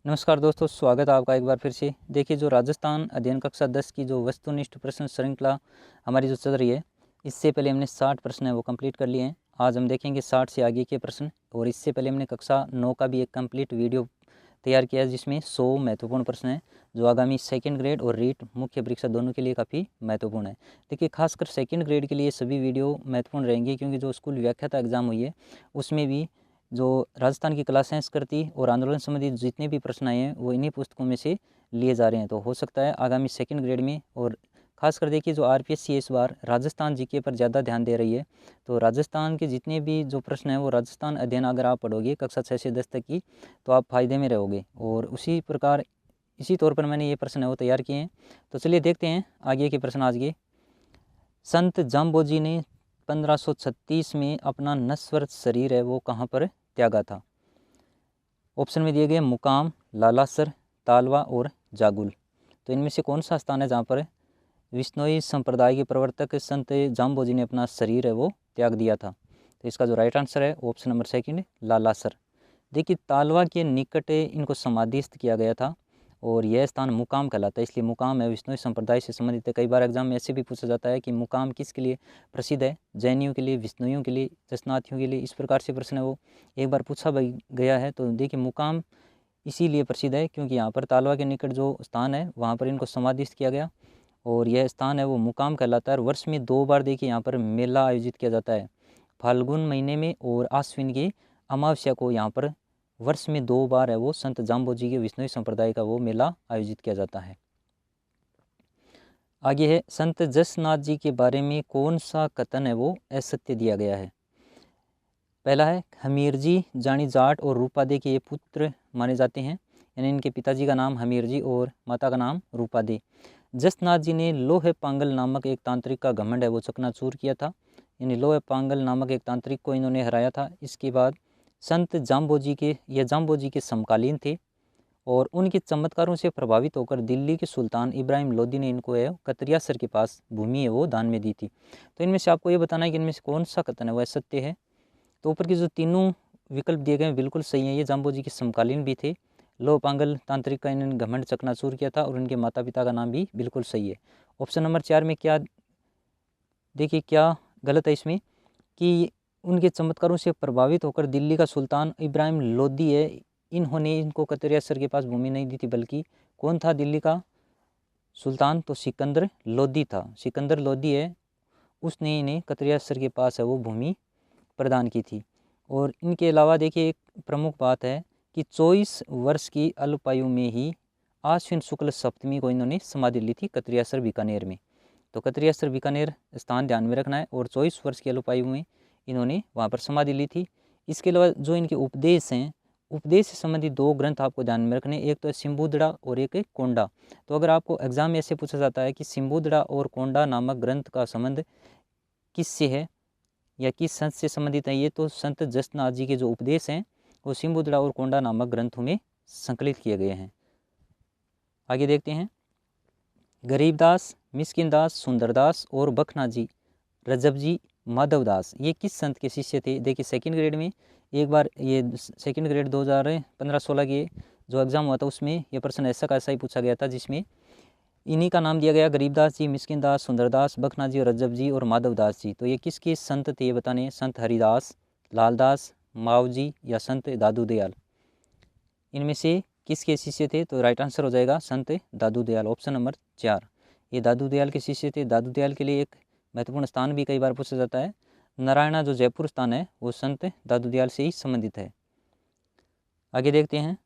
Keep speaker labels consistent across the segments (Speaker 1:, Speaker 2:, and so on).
Speaker 1: नमस्कार दोस्तों, स्वागत है आपका एक बार फिर से। देखिए, जो राजस्थान अध्ययन कक्षा 10 की जो वस्तुनिष्ठ प्रश्न श्रृंखला हमारी जो चल रही है, इससे पहले हमने 60 प्रश्न है वो कंप्लीट कर लिए हैं। आज हम देखेंगे 60 से आगे के प्रश्न। और इससे पहले हमने कक्षा 9 का भी एक कंप्लीट वीडियो तैयार किया है, जिसमें 100 महत्वपूर्ण प्रश्न हैं जो आगामी सेकंड ग्रेड और रीट मुख्य परीक्षा दोनों के लिए काफ़ी महत्वपूर्ण है। देखिए, खासकर सेकंड ग्रेड के लिए सभी वीडियो महत्वपूर्ण रहेंगे, क्योंकि जो स्कूल व्याख्याता एग्जाम हुई है उसमें भी जो राजस्थान की कला संस्कृति और आंदोलन संबंधी जितने भी प्रश्न आए हैं वो इन्हीं पुस्तकों में से लिए जा रहे हैं। तो हो सकता है आगामी सेकंड ग्रेड में, और खासकर देखिए जो आरपीएससी इस बार राजस्थान जीके पर ज़्यादा ध्यान दे रही है, तो राजस्थान के जितने भी जो प्रश्न हैं वो राजस्थान अध्ययन अगर आप पढ़ोगे कक्षा 6 से 10 तक की, तो आप फायदे में रहोगे। और उसी प्रकार इसी तौर पर मैंने ये प्रश्न है वो तैयार किए हैं। तो चलिए देखते हैं आगे के प्रश्न आज के। संत जाम्बोजी ने 1536 में अपना नश्वर शरीर है वो कहाँ पर त्यागा था? ऑप्शन में दिए गए मुकाम, लालासर, तालवा और जागुल। तो इनमें से कौन सा स्थान है जहाँ पर विश्नोई संप्रदाय के प्रवर्तक संत जाम्बोजी ने अपना शरीर है वो त्याग दिया था? तो इसका जो राइट आंसर है ऑप्शन नंबर सेकंड, लालासर। देखिए, तालवा के निकट इनको समाधिस्थ किया गया था और यह स्थान मुकाम कहलाता है, इसलिए मुकाम है विष्णु संप्रदाय से संबंधित है। कई बार एग्जाम में ऐसे भी पूछा जाता है कि मुकाम किसके लिए प्रसिद्ध है, जैनियों के लिए, विष्णुइयों के लिए, जसनाथियों के लिए। इस प्रकार से प्रश्न है वो एक बार पूछा गया है। तो देखिए, मुकाम इसीलिए प्रसिद्ध है क्योंकि यहाँ पर तालवा के निकट जो स्थान है वहाँ पर इनको समाधिस्थ किया गया और यह स्थान है वो मुकाम कहलाता है। और वर्ष में 2 बार देखिए यहाँ पर मेला आयोजित किया जाता है, फाल्गुन महीने में और आश्विन की अमावस्या को। यहाँ पर वर्ष में 2 बार है वो संत जाम्बोजी के विष्णुई संप्रदाय का वो मेला आयोजित किया जाता है। आगे है, संत जसनाथ जी के बारे में कौन सा कथन है वो असत्य दिया गया है? पहला है, हमीर जी जानी जाट और रूपा दे के ये पुत्र माने जाते हैं, यानी इनके पिताजी का नाम हमीर जी और माता का नाम रूपा दे। जसनाथ जी ने लोहे पांगल नामक एक तांत्रिक का घमंड है वो चकनाचूर किया था, यानी लोहे पांगल नामक एक तांत्रिक को इन्होंने हराया था। इसके बाद संत जाम्बोजी के समकालीन थे और उनके चमत्कारों से प्रभावित होकर दिल्ली के सुल्तान इब्राहिम लोदी ने इनको है कतरियासर के पास भूमि है वो दान में दी थी। तो इनमें से आपको ये बताना है कि इनमें से कौन सा कथन है वह सत्य है। तो ऊपर के जो तीनों विकल्प दिए गए हैं बिल्कुल सही हैं, ये जाम्बोजी के समकालीन भी थे। लोह पांगल तांत्रिक का इन्होंने घमंड चकनाचूर किया था और उनके माता पिता का नाम भी बिल्कुल सही है। ऑप्शन नंबर 4 में क्या, देखिए क्या गलत है इसमें, कि उनके चमत्कारों से प्रभावित होकर दिल्ली का सुल्तान इब्राहिम लोदी है, इन्होंने इनको कतरियासर के पास भूमि नहीं दी थी, बल्कि कौन था दिल्ली का सुल्तान? तो सिकंदर लोदी था। सिकंदर लोदी है, उसने इन्हें कतरियासर के पास है वो भूमि प्रदान की थी। और इनके अलावा देखिए एक प्रमुख बात है कि 24 वर्ष की अल्पायु में ही आश्विन शुक्ल सप्तमी को इन्होंने समाधि ली थी कतरियासर बीकानेर में। तो कतरियासर बीकानेर स्थान ध्यान में रखना है, और 24 वर्ष की अल्पायु में इन्होंने वहाँ पर समाधि ली थी। इसके अलावा जो इनके उपदेश हैं, उपदेश से संबंधित 2 ग्रंथ आपको ध्यान में रखने, एक तो है सिम्बुदड़ा और एक है कोंडा। तो अगर आपको एग्जाम में ऐसे पूछा जाता है कि सिम्बुदड़ा और कोंडा नामक ग्रंथ का संबंध किससे है या किस संत से संबंधित है, ये तो संत जसनाथ जी के जो उपदेश हैं वो सिम्बुदड़ा और कोंडा नामक ग्रंथों में संकलित किए गए हैं। आगे देखते हैं, गरीबदास, मिस्किनदास, सुंदरदास और बखनाजी, रजब जी, माधवदास, ये किस संत के शिष्य थे? देखिए, सेकंड ग्रेड में एक बार ये सेकंड ग्रेड 2015-16 के जो एग्ज़ाम हुआ था उसमें ये प्रश्न ऐसा का ऐसा ही पूछा गया था, जिसमें इन्हीं का नाम दिया गया, गरीबदास जी, मिस्किनदास, सुंदरदास, बखनाजी और रजब जी और माधवदास जी। तो ये किसके संत थे ये बताने? संत हरिदास, लालदास, मावजी या संत दादू दयाल, इनमें से किसके शिष्य थे? तो राइट आंसर हो जाएगा संत दादू दयाल, ऑप्शन नंबर 4। ये दादू दयाल के शिष्य थे। दादू दयाल के लिए एक महत्वपूर्ण स्थान भी कई बार पूछा जाता है, नारायणा जो जयपुर स्थान है वो संत दादू दयाल से ही संबंधित है। आगे देखते हैं,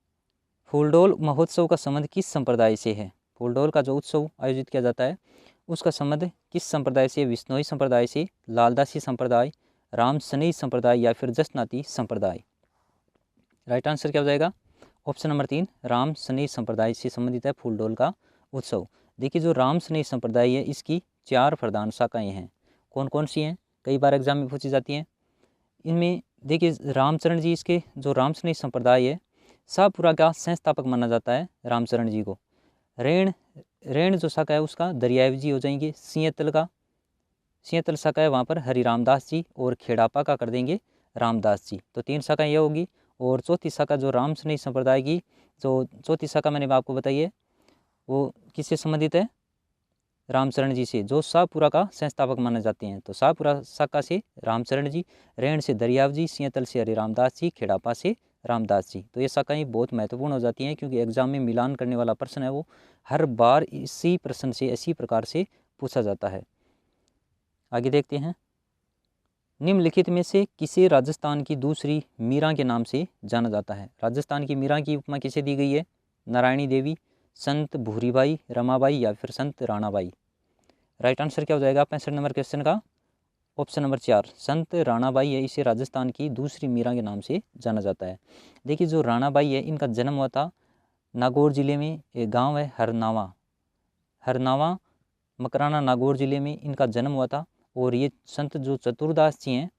Speaker 1: फूलडोल महोत्सव का संबंध किस संप्रदाय से है? फूलडोल का जो उत्सव आयोजित किया जाता है उसका संबंध किस संप्रदाय से? विश्नोई संप्रदाय से, लालदासी संप्रदाय, रामसनई संप्रदाय या फिर जसनाती संप्रदाय? राइट आंसर क्या हो जाएगा? ऑप्शन नंबर 3, रामसनई संप्रदाय से संबंधित है फूलडोल का उत्सव। देखिए, जो रामसनई संप्रदाय है इसकी 4 प्रधान शाखाएँ हैं। कौन कौन सी हैं? कई बार एग्जाम में पूछी जाती हैं। इनमें देखिए, रामचरण जी, इसके जो रामसनई संप्रदाय है शाहपुरा का संस्थापक माना जाता है रामचरण जी को। रेण जो शाखा है उसका दरियाव जी हो जाएंगे। सिंहतल शाखा है वहाँ पर हरि रामदास जी, और खेड़ापा का कर देंगे रामदास जी। तो 3 शाखाएँ ये होगी। और चौथी शाखा जो रामशरणी संप्रदाय की जो चौथी शाखा मैंने आपको बताई है वो किससे संबंधित है? रामचरण जी से, जो शाहपुरा का संस्थापक माने जाते हैं। तो शाहपुरा शाखा से रामचरण जी, रेण से दरियाव जी, सिंहतल से हरि रामदास जी, खेड़ापा से रामदास जी। तो ये शाखाएं बहुत महत्वपूर्ण हो जाती हैं क्योंकि एग्जाम में मिलान करने वाला प्रश्न है वो हर बार इसी प्रश्न से इसी प्रकार से पूछा जाता है। आगे देखते हैं, निम्नलिखित में से किसे राजस्थान की दूसरी मीरा के नाम से जाना जाता है? राजस्थान की मीरा की उपमा किसे दी गई है? नारायणी देवी, संत भूरीबाई, रमाबाई या फिर संत राणाबाई। राइट आंसर क्या हो जाएगा 65 नंबर क्वेश्चन का? ऑप्शन नंबर 4 संत राणाबाई है, इसे राजस्थान की दूसरी मीरा के नाम से जाना जाता है। देखिए जो राणाबाई है इनका जन्म हुआ था नागौर जिले में, एक गांव है हरनावा, हरनावा मकराना नागौर जिले में इनका जन्म हुआ था। और ये संत जो चतुरदास जी हैं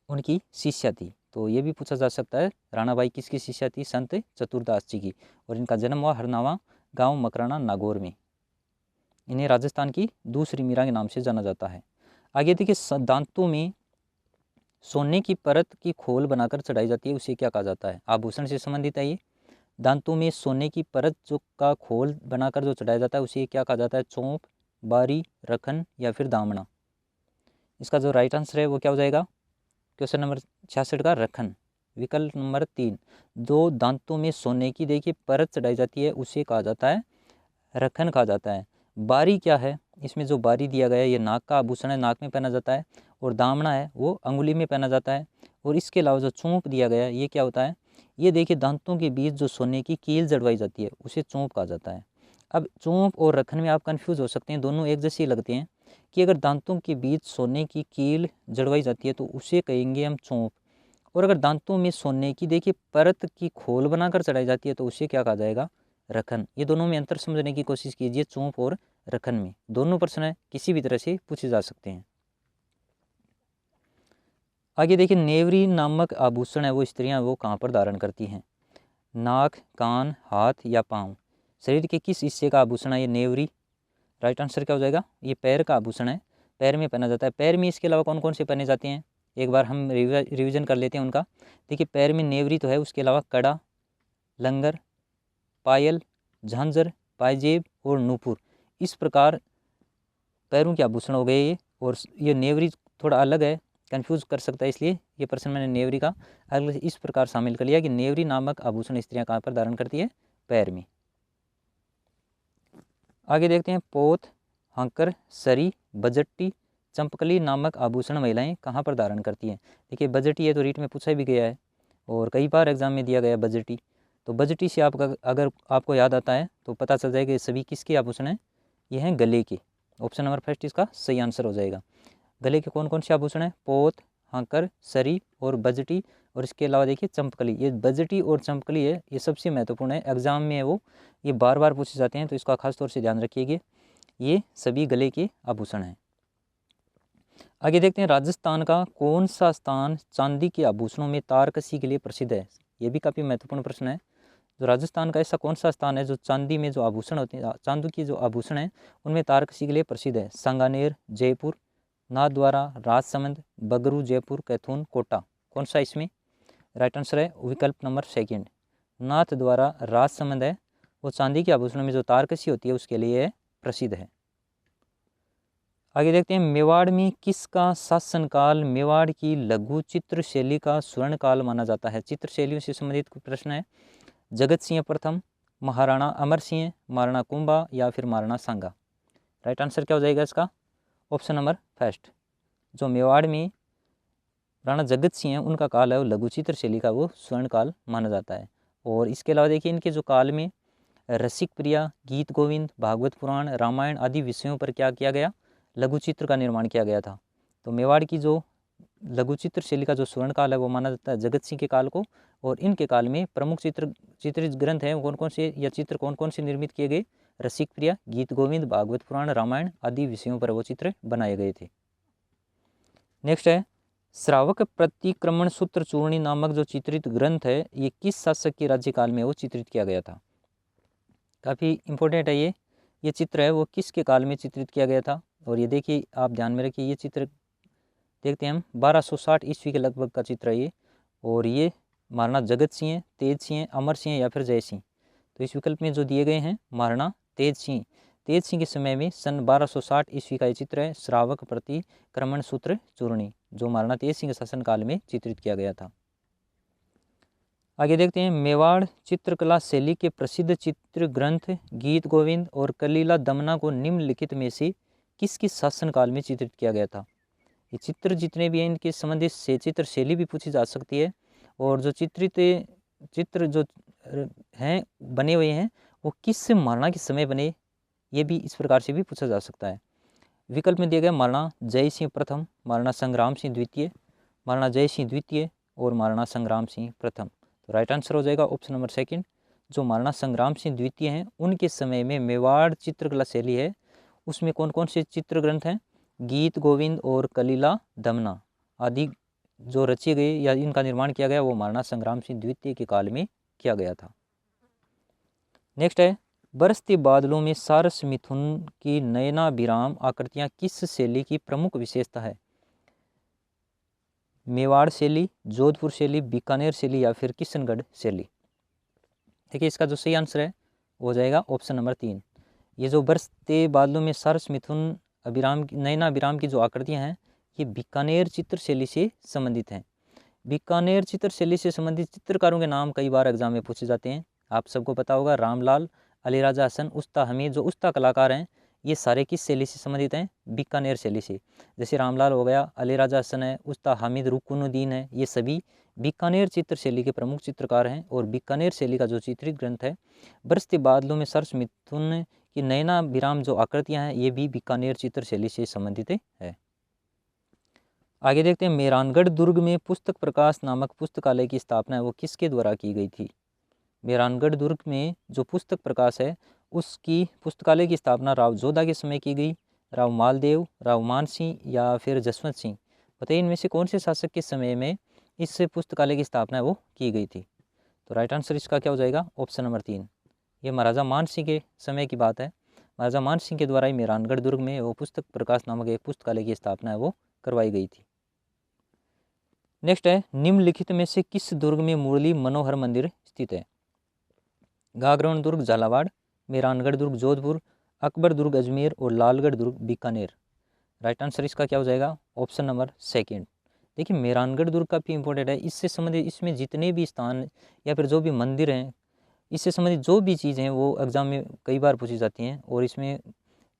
Speaker 1: उनकी शिष्या थी। तो ये भी पूछा जा सकता है राणाबाई किसकी शिष्या थी? संत चतुरदास जी की। और इनका जन्म हुआ हरनावा गांव मकराना नागौर में। इन्हें राजस्थान की दूसरी मीरा के नाम से जाना जाता है। आगे देखिए, दांतों में सोने की परत की खोल बनाकर चढ़ाई जाती है, उसे क्या कहा जाता है? आभूषण से संबंधित है ये। दांतों में सोने की परत जो का खोल बनाकर जो चढ़ाया जाता है उसे क्या कहा जाता है? चौंप, बारी, रखन या फिर दामना। इसका जो राइट आंसर है वो क्या हो जाएगा क्वेश्चन नंबर 66 का? रखन। विकल्प नंबर 3, जो दांतों में सोने की देखिए परत चढ़ाई जाती है उसे कहा जाता है रखन कहा जाता है। बारी क्या है? इसमें जो बारी दिया गया है ये नाक का आभूषण है, नाक में पहना जाता है। और दामना है वो अंगुली में पहना जाता है। और इसके अलावा जो चौंप दिया गया है ये क्या होता है? ये देखिए दांतों के बीच जो सोने की कील जड़वाई जाती है उसे चौंप कहा जाता है। अब चौंप और रखन में आप कंफ्यूज हो सकते हैं, दोनों एक जैसे लगते हैं कि अगर दांतों के बीच सोने की कील जड़वाई जाती है तो उसे कहेंगे हम चौंप। और अगर दांतों में सोने की देखिए परत की खोल बनाकर चढ़ाई जाती है तो उसे क्या कहा जाएगा? रखन। ये दोनों में अंतर समझने की कोशिश कीजिए, चौंप और रखन में। दोनों प्रश्न है किसी भी तरह से पूछे जा सकते हैं। आगे देखिए, नेवरी नामक आभूषण है वो स्त्रियां वो कहाँ पर धारण करती हैं? नाक, कान, हाथ या पाँव। शरीर के किस हिस्से का आभूषण है ये नेवरी? राइट आंसर क्या हो जाएगा? ये पैर का आभूषण है, पैर में पहना जाता है। पैर में इसके अलावा कौन कौन से पहने जाते हैं एक बार हम रिवीजन कर लेते हैं उनका। देखिए पैर में नेवरी तो है, उसके अलावा कड़ा, लंगर, पायल, झांझर, पायजेब और नूपुर। इस प्रकार पैरों के आभूषण हो गए ये। और ये नेवरी थोड़ा अलग है, कंफ्यूज कर सकता है, इसलिए ये प्रश्न मैंने नेवरी का अलग इस प्रकार शामिल कर लिया कि नेवरी नामक आभूषण स्त्रियां कहाँ पर धारण करती है? पैर में। आगे देखते हैं, पोत, हंकर, सरी, बजट्टी, चंपकली नामक आभूषण महिलाएं कहाँ पर धारण करती हैं? देखिए बजटी है तो रीट में पूछा भी गया है और कई बार एग्जाम में दिया गया बजटी। तो बजटी से आपका अगर आपको याद आता है तो पता चल जाएगा ये सभी किसके आभूषण हैं? ये हैं गले के। ऑप्शन नंबर फर्स्ट इसका सही आंसर हो जाएगा। गले के कौन कौन से आभूषण हैं? पोत, हंकर, सरी और बजटी। और इसके अलावा देखिए चंपकली। ये बजटी और चंपकली है ये सबसे महत्वपूर्ण है, एग्जाम में है वो, ये बार बार पूछे जाते हैं तो इसका खास तौर से ध्यान रखिएगा। ये सभी गले के आभूषण हैं। आगे देखते हैं, राजस्थान का कौन सा स्थान चांदी के आभूषणों में तारकसी के लिए प्रसिद्ध है? ये भी काफ़ी महत्वपूर्ण प्रश्न है। जो राजस्थान का ऐसा कौन सा स्थान है जो चांदी में जो आभूषण होते हैं, चांदी के जो आभूषण हैं उनमें तारकसी के लिए प्रसिद्ध है? सांगानेर, जयपुर, नाथद्वारा, राजसमंद, बगरू, जयपुर, कैथून, कोटा। कौन सा इसमें? राइट आंसर है विकल्प नंबर सेकंड, नाथद्वारा, राजसमंद है वो चांदी के आभूषणों में जो तारकसी होती है उसके लिए प्रसिद्ध है। आगे देखते हैं, मेवाड़ में किसका शासनकाल मेवाड़ की लघु चित्र शैली का स्वर्ण काल माना जाता है? चित्र शैलियों से संबंधित प्रश्न है। जगत सिंह प्रथम, महाराणा अमर सिंह, महाराणा कुंभा या फिर महाराणा सांगा। राइट आंसर क्या हो जाएगा इसका? ऑप्शन नंबर फर्स्ट, जो मेवाड़ में राणा जगत सिंह है उनका काल है वो लघु चित्र शैली का वो स्वर्ण काल माना जाता है। और इसके अलावा देखिए इनके जो काल में रसिक प्रिया, गीत गोविंद, भागवत पुराण, रामायण आदि विषयों पर क्या किया गया? लघु चित्र का निर्माण किया गया था। तो मेवाड़ की जो लघु चित्र शैली का जो स्वर्ण काल है वो माना जाता है जगत सिंह के काल को। और इनके काल में प्रमुख चित्रित ग्रंथ हैं कौन कौन से या चित्र कौन कौन से निर्मित किए गए? रसिक प्रिया, गीत गोविंद, भागवत पुराण, रामायण आदि विषयों पर वो चित्र बनाए गए थे। नेक्स्ट है, श्रावक प्रतिक्रमण सूत्र चूर्णी नामक जो चित्रित ग्रंथ है ये किस शासक के राज्यकाल में वो चित्रित किया गया था? काफ़ी इंपॉर्टेंट है ये चित्र है वो किसके काल में चित्रित किया गया था? और ये देखिए आप ध्यान में रखिए, ये चित्र देखते हैं हम 1260 ईस्वी के लगभग का चित्र है ये। और ये महाराणा जगत सिंह, तेज सिंह, अमर सिंह या फिर जय सिंह। तो इस विकल्प में जो दिए गए हैं महाराणा तेज सिंह। तेज सिंह के समय में सन 1260 ईस्वी का ये चित्र है, श्रावक प्रतिक्रमण सूत्र चूर्णी, जो महाराणा तेज सिंह के शासनकाल में चित्रित किया गया था। आगे देखते हैं, मेवाड़ चित्रकला शैली के प्रसिद्ध चित्र ग्रंथ गीत गोविंद और कलीला दमना को निम्नलिखित में से किस किस शासनकाल में चित्रित किया गया था। ये चित्र जितने भी हैं इनके संबंधित से चित्र शैली भी पूछी जा सकती है, और जो चित्र जो हैं बने हुए हैं वो किस महाराणा के समय बने, ये भी इस प्रकार से भी पूछा जा सकता है। विकल्प में दिया गया महाराणा जय सिंह प्रथम, महाराणा संग्राम सिंह द्वितीय, महाराणा जय सिंह द्वितीय और महाराणा संग्राम सिंह प्रथम। तो राइट आंसर हो जाएगा ऑप्शन नंबर सेकंड, जो महाराणा संग्राम सिंह द्वितीय हैं उनके समय में मेवाड़ चित्रकला शैली है उसमें कौन कौन से चित्र ग्रंथ हैं, गीत गोविंद और कलीला दमना आदि जो रचे गए या इनका निर्माण किया गया वो महाराणा संग्राम सिंह द्वितीय के काल में किया गया था। नेक्स्ट है, बरसते बादलों में सारस मिथुन की नयनाभिराम आकृतियां किस शैली की प्रमुख विशेषता है। मेवाड़ शैली, जोधपुर शैली, बीकानेर शैली या फिर किशनगढ़ शैली। देखिए इसका जो सही आंसर है वो हो जाएगा ऑप्शन नंबर 3। ये जो बरसते बादलों में सारस मिथुन अभिराम नयनाभिराम की जो आकृतियां हैं ये बीकानेर चित्र शैली से संबंधित हैं। बीकानेर चित्र शैली से संबंधित चित्रकारों के नाम कई बार एग्जाम में पूछे जाते हैं। आप सबको पता होगा रामलाल, अलीराजा हसन, उस्ता हमीद, जो उस्ता कलाकार हैं ये सारे किस शैली से संबंधित हैं, बीकानेर शैली से। जैसे रामलाल हो गया, अलीराजा हसन है, उस्ता हामिद रुकनुद्दीन है, ये सभी बीकानेर चित्र शैली के प्रमुख चित्रकार हैं। और बीकानेर शैली का जो चित्रित ग्रंथ है बरसते बादलों में सरस मिथुन की नयनाभिराम जो आकृतियां हैं ये भी बीकानेर चित्र शैली से संबंधित है। आगे देखते हैं, मेहरानगढ़ दुर्ग में पुस्तक प्रकाश नामक पुस्तकालय की स्थापना है वो किसके द्वारा की गई थी। मेहरानगढ़ दुर्ग में जो पुस्तक प्रकाश है उसकी पुस्तकालय की स्थापना राव जोधा के समय की गई, राव मालदेव, राव मान सिंह या फिर जसवंत सिंह। बताइए इनमें से कौन से शासक के समय में इस पुस्तकालय की स्थापना है वो की गई थी। तो राइट आंसर इसका क्या हो जाएगा ऑप्शन नंबर 3। ये महाराजा मान सिंह के समय की बात है। महाराजा मान सिंह के द्वारा ही मेहरानगढ़ दुर्ग में वो पुस्तक प्रकाश नामक एक पुस्तकालय की स्थापना है वो करवाई गई थी। नेक्स्ट है, निम्नलिखित में से किस दुर्ग में मुरली मनोहर मंदिर स्थित है। गागरोन दुर्ग झालावाड़, मेहरानगढ़ दुर्ग जोधपुर, अकबर दुर्ग अजमेर और लालगढ़ दुर्ग बीकानेर। राइट आंसर इसका क्या हो जाएगा ऑप्शन नंबर 2। देखिए मेहरानगढ़ दुर्ग काफ़ी इंपॉर्टेंट है, इससे संबंधित इसमें जितने भी स्थान या फिर जो भी मंदिर हैं इससे संबंधित जो भी चीज़ें हैं वो एग्जाम में कई बार पूछी जाती हैं। और इसमें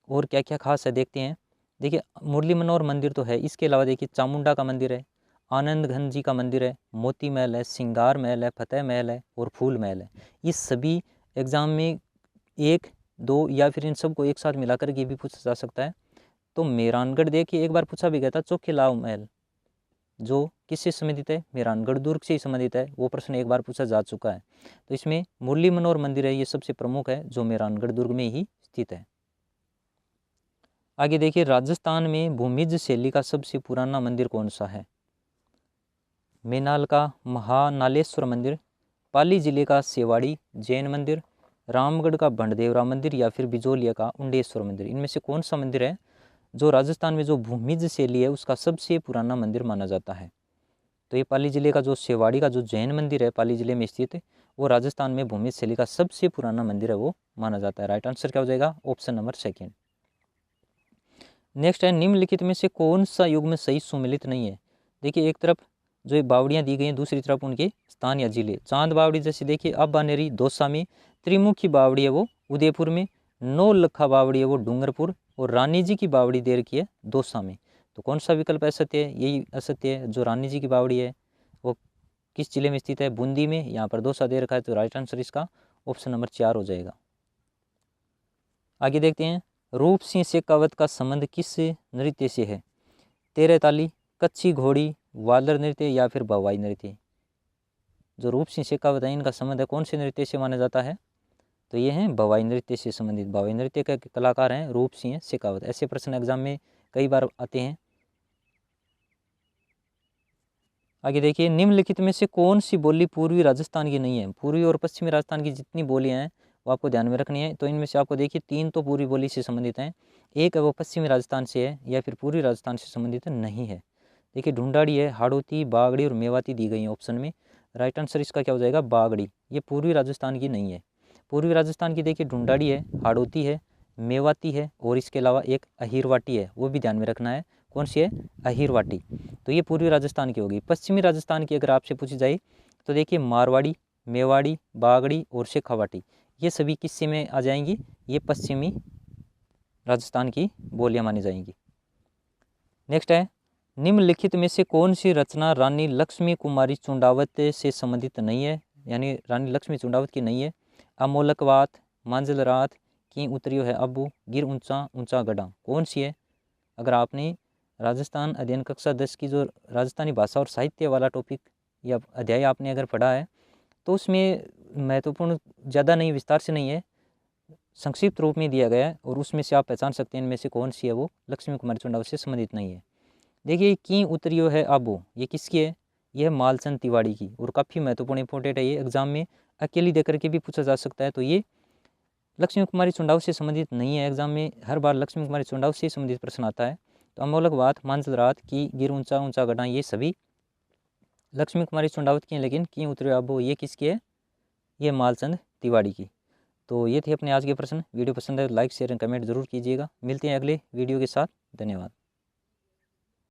Speaker 1: और क्या क्या खास है देखते हैं। देखिए मुरली मनोहर मंदिर तो है, इसके अलावा देखिए चामुंडा का मंदिर है, आनंद घन जी का मंदिर है, मोती महल है, सिंगार महल है, फतेह महल है और फूल महल है। ये सभी एग्ज़ाम में 1, 2 या फिर इन सबको एक साथ मिलाकर के भी पूछा जा सकता है। तो मेहरानगढ़ देखिए एक बार पूछा भी गया था, चोखेलाव महल जो किससे संबंधित है, मेहरानगढ़ दुर्ग से ही संबंधित है, वो प्रश्न एक बार पूछा जा चुका है। तो इसमें मुरली मनोहर मंदिर है ये सबसे प्रमुख है जो मेहरानगढ़ दुर्ग में ही स्थित है। आगे देखिए, राजस्थान में भूमिज शैली का सबसे पुराना मंदिर कौन सा है। मेनाल का महानालेश्वर मंदिर, पाली जिले का सेवाड़ी जैन मंदिर, रामगढ़ का भंडदेवरा मंदिर या फिर बिजोलिया का उंडेश्वर मंदिर। इनमें से कौन सा मंदिर है जो राजस्थान में जो भूमिज शैली है उसका सबसे पुराना मंदिर माना जाता है। तो ये पाली जिले का जो सेवाड़ी का जो जैन मंदिर है पाली जिले में स्थित, वो राजस्थान में भूमिज शैली का सबसे पुराना मंदिर है वो माना जाता है। राइट आंसर क्या हो जाएगा ऑप्शन नंबर 2। नेक्स्ट है, निम्नलिखित में से कौन सा युग्म सही सुमेलित नहीं है। देखिए एक तरफ जो बावड़ियाँ दी गई हैं दूसरी तरफ उनके स्थान या जिले। चांद बावड़ी जैसे देखिए अब बानेरी दौसा में, त्रिमुखी बावड़ी है वो उदयपुर में, नौलखा बावड़ी है वो डूंगरपुर और रानी जी की बावड़ी दे रखी है दौसा में। तो कौन सा विकल्प असत्य है, यही असत्य है। जो रानी जी की बावड़ी है वो किस जिले में स्थित है, बूंदी में, यहाँ पर दौसा दे रखा है। तो राइट आंसर इसका ऑप्शन नंबर 4 हो जाएगा। आगे देखते हैं, रूप सिंह शेखावत का संबंध किस नृत्य से है। तेरह ताली, कच्ची घोड़ी, वालर नृत्य या फिर भवाई नृत्य। जो रूप सिंह शेखावत है इनका संबंध है कौन से नृत्य से माना जाता है, तो ये हैं भवाई नृत्य से संबंधित। भवाई नृत्य के कलाकार हैं रूप सिंह शेखावत। ऐसे प्रश्न एग्जाम में कई बार आते हैं। आगे देखिए, निम्नलिखित में से कौन सी बोली पूर्वी राजस्थान की नहीं है। पूर्वी और पश्चिमी राजस्थान की जितनी बोलियां हैं वो आपको ध्यान में रखनी है। तो इनमें से आपको देखिए 3 तो पूर्वी बोली से संबंधित हैं, एक है वो पश्चिमी राजस्थान से है या फिर पूर्वी राजस्थान से संबंधित नहीं है। देखिए ढूंढाड़ी है, हाड़ौती, बागड़ी और मेवाती दी गई है ऑप्शन में। राइट आंसर इसका क्या हो जाएगा, बागड़ी। ये पूर्वी राजस्थान की नहीं है। पूर्वी राजस्थान की देखिए ढूंढाड़ी है, हाड़ौती है, मेवाती है और इसके अलावा एक अहीरवाटी है, वो भी ध्यान में रखना है। कौन सी है, अहीरवाटी। तो ये पूर्वी राजस्थान की होगी। पश्चिमी राजस्थान की अगर आपसे पूछी जाए तो देखिए मारवाड़ी, मेवाड़ी, बागड़ी और शेखावाटी, ये सभी किस्से में आ जाएंगी, ये पश्चिमी राजस्थान की बोलियां मानी जाएंगी। नेक्स्ट है, निम्नलिखित में से कौन सी रचना रानी लक्ष्मी कुमारी चुंडावत से संबंधित नहीं है, यानी रानी लक्ष्मी चुंडावत की नहीं है। अमोलकवात, मांझल रात, की उतरियो है अबू, गिर ऊंचा ऊंचा गढ़ा, कौन सी है। अगर आपने राजस्थान अध्ययन कक्षा 10 की जो राजस्थानी भाषा और साहित्य वाला टॉपिक या अध्याय आपने अगर पढ़ा है तो उसमें महत्वपूर्ण ज़्यादा नहीं, विस्तार से नहीं है, संक्षिप्त रूप में दिया गया है और उसमें से आप पहचान सकते हैं इनमें से कौन सी है वो लक्ष्मी कुमारी चुंडावत से संबंधित नहीं है। देखिए की उतरियो है आबो, ये किसकी है, ये है मालचंद तिवाड़ी की और काफ़ी महत्वपूर्ण इंपॉर्टेंट है। ये एग्जाम में अकेली देकर के भी पूछा जा सकता है। तो ये लक्ष्मी कुमारी चुंडावत से संबंधित नहीं है, एग्जाम में हर बार लक्ष्मी कुमारी चुंडावत से संबंधित प्रश्न आता है। तो अमोलक बात, मांझल रात की, गिर ऊंचा ऊंचा गढ़ा, ये सभी लक्ष्मी कुमारी चुंडावत की हैं, लेकिन की उतरियो आबो ये किसकी है, ये मालचंद तिवाड़ी की। तो ये थे अपने आज के प्रश्न। वीडियो पसंद है तो लाइक शेयर एंड कमेंट जरूर कीजिएगा। मिलते हैं अगले वीडियो के साथ। धन्यवाद।